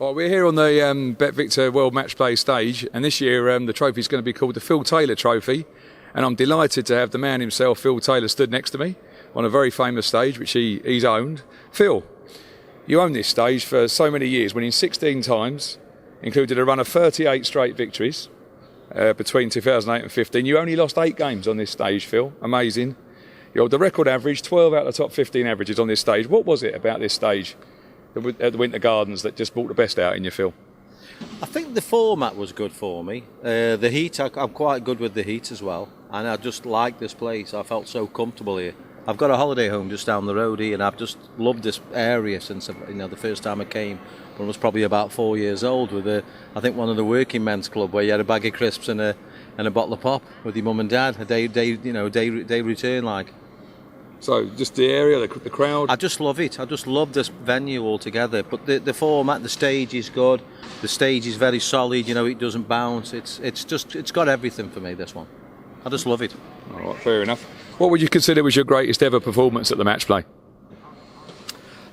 Well, we're here on the BetVictor World Matchplay stage, and this year the trophy is going to be called the Phil Taylor Trophy, and I'm delighted to have the man himself, Phil Taylor, stood next to me on a very famous stage which he's owned. Phil, you owned this stage for so many years, winning 16 times, included a run of 38 straight victories between 2008 and 15. You only lost 8 games on this stage, Phil. Amazing. You hold the record average, 12 out of the top 15 averages on this stage. What was it about this stage at the Winter Gardens that just brought the best out in you, Phil? I think the format was good for me. The heat, I'm quite good with the heat as well, and I just like this place. I felt so comfortable here. I've got a holiday home just down the road here, and I've just loved this area since the first time I came, when I was probably about 4 years old, with I think one of the working men's club where you had a bag of crisps and a bottle of pop with your mum and dad, a day return like. So just the area, the crowd. I just love it. I just love this venue altogether. But the format, the stage is good. The stage is very solid. It doesn't bounce. It's got everything for me. This one, I just love it. All right, fair enough. What would you consider was your greatest ever performance at the match play?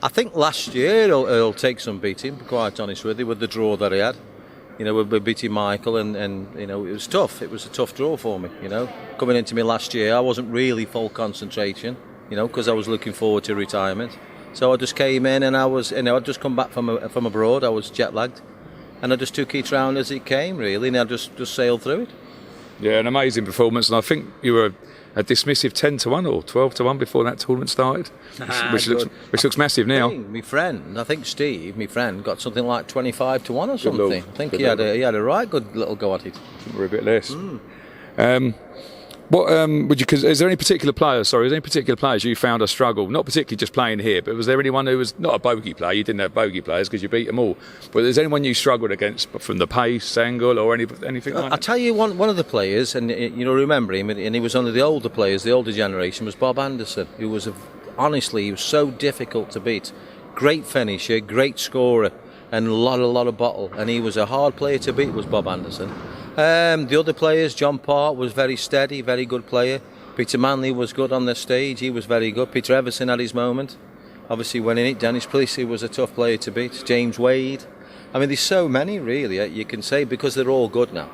I think last year it'll take some beating. To be quite honest with you, with the draw that I had. We're beating Michael, and it was tough. It was a tough draw for me. Coming into me last year, I wasn't really full concentration. Because I was looking forward to retirement. So I just came in, and I'd just come back from abroad. I was jet lagged, and I just took each round as it came, really, and I just sailed through it. Yeah, an amazing performance, and I think you were a dismissive 10-1 or 12-1 before that tournament started, which looks massive now. My friend, I think Steve, my friend, got something like 25-1 or something. I think he had a right good little go at it. We're a bit less. What is there any particular players? Sorry, is there any particular players you found a struggle? Not particularly just playing here, but was there anyone who was not a bogey player? You didn't have bogey players because you beat them all. But is there anyone you struggled against from the pace angle or anything like that? I'll tell you one of the players, and remember him, and he was one of the older players, the older generation, was Bob Anderson, who was honestly, he was so difficult to beat. Great finisher, great scorer, and a lot of bottle. And he was a hard player to beat, was Bob Anderson. The other players, John Part was very steady, very good player. Peter Manley was good on the stage, he was very good. Peter Everson had his moment, obviously winning it. Dennis Plessy was a tough player to beat. James Wade. I mean, there's so many really, you can say, because they're all good now.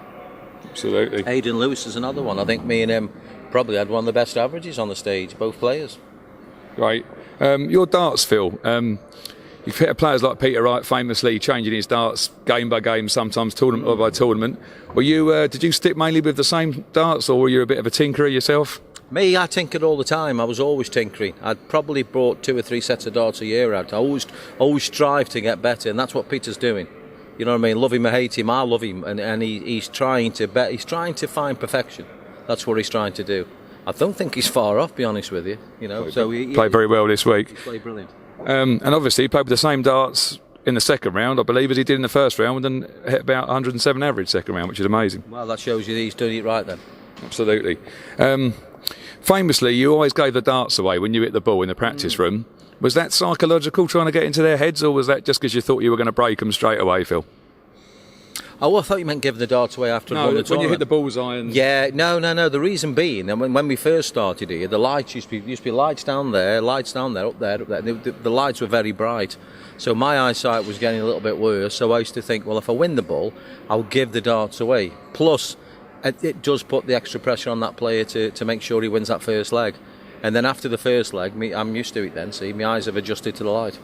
Absolutely. Aidan Lewis is another one. I think me and him probably had one of the best averages on the stage, both players. Great. Your darts, Phil. You've hit players like Peter Wright, famously changing his darts game by game, sometimes tournament by tournament. Were you? Did you stick mainly with the same darts, or were you a bit of a tinkerer yourself? Me, I tinkered all the time. I was always tinkering. I'd probably brought 2 or 3 sets of darts a year out. I always strive to get better, and that's what Peter's doing. You know what I mean? Love him or hate him, I love him, and he's trying to bet. He's trying to find perfection. That's what he's trying to do. I don't think he's far off, to be honest with you. He played very well this week. He played brilliant. And obviously he played with the same darts in the second round, I believe, as he did in the first round, and then hit about 107 average second round, which is amazing. Well, that shows you that he's doing it right then. Absolutely. Famously, you always gave the darts away when you hit the ball in the practice room. Was that psychological, trying to get into their heads, or was that just because you thought you were going to break them straight away, Phil? Oh, I thought you meant giving the darts away after no, when you hit the bullseye. And... Yeah, no. The reason being, and when we first started here, the lights used to be lights down there, up there. The lights were very bright, so my eyesight was getting a little bit worse. So I used to think, well, if I win the ball, I'll give the darts away. Plus, it does put the extra pressure on that player to make sure he wins that first leg. And then after the first leg, I'm used to it then. See, my eyes have adjusted to the light.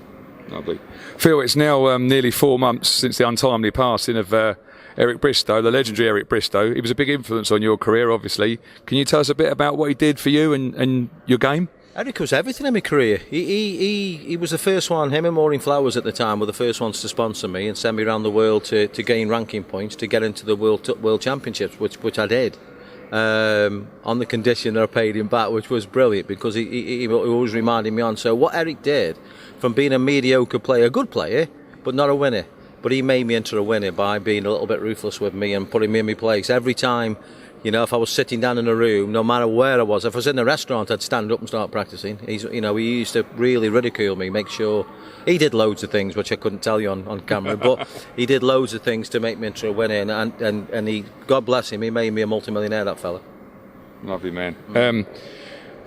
Lovely. Phil, it's now nearly 4 months since the untimely passing of Eric Bristow, the legendary Eric Bristow. He was a big influence on your career, obviously. Can you tell us a bit about what he did for you and your game? Eric was everything in my career. He was the first one, him and Maureen Flowers at the time were the first ones to sponsor me and send me around the world to gain ranking points to get into the World Championships, which I did. On the condition that I paid him back, which was brilliant, because he always reminded me on. So what Eric did, from being a mediocre player, a good player, but not a winner, but he made me into a winner by being a little bit ruthless with me and putting me in my place. Every time, if I was sitting down in a room, no matter where I was, if I was in a restaurant, I'd stand up and start practicing. He used to really ridicule me, make sure. He did loads of things which I couldn't tell you on camera, but he did loads of things to make me into a winner, and he, God bless him, he made me a multimillionaire, that fella. Lovely man.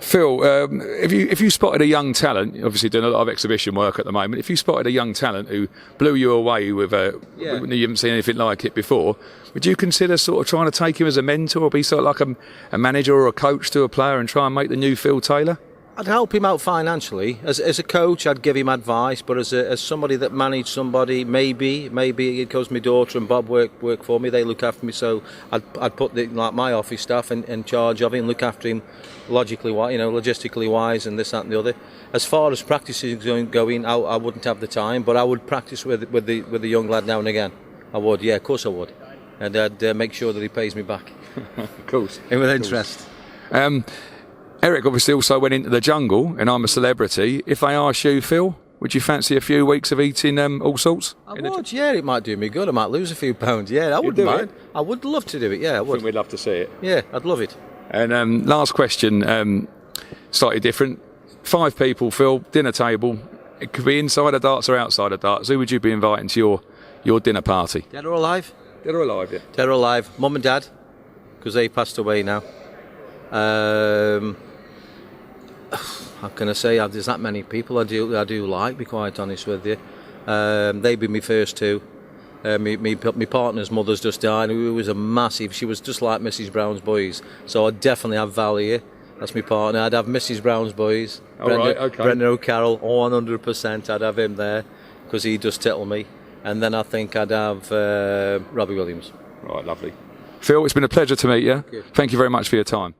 Phil, if you spotted a young talent, obviously doing a lot of exhibition work at the moment, if you spotted a young talent who blew you away with you haven't seen anything like it before, would you consider sort of trying to take him as a mentor, or be sort of like a manager or a coach to a player and try and make the new Phil Taylor? I'd help him out financially. As a coach, I'd give him advice, but as somebody that managed somebody, maybe it goes my daughter and Bob work for me. They look after me, so I'd put my office staff in charge of him, look after him logistically wise, and this, that, and the other. As far as practices going, I wouldn't have the time, but I would practice with the young lad now and again. I would, yeah, of course I would, and I'd make sure that he pays me back. Of course, with interest. Eric obviously also went into the jungle, and I'm a celebrity. If they ask you, Phil, would you fancy a few weeks of eating all sorts? I would, yeah. It might do me good. I might lose a few pounds. Yeah, I wouldn't mind. I would love to do it. Yeah, I would. I think we'd love to see it. Yeah, I'd love it. And last question, slightly different. 5 people, Phil, dinner table. It could be inside of darts or outside of darts. Who would you be inviting to your dinner party? Dead or alive? Dead or alive, yeah. Dead or alive. Mum and Dad, because they passed away now. How can I say? There's that many people I do like, be quite honest with you. They'd be my first two. My partner's mother's just died, who was a massive, she was just like Mrs. Brown's Boys. So I'd definitely have Valier, that's my partner. I'd have Mrs. Brown's Boys, Brendan O'Carroll, 100%, I'd have him there, because he does tittle me. And then I think I'd have Robbie Williams. Right, lovely. Phil, it's been a pleasure to meet you. Thank you very much for your time.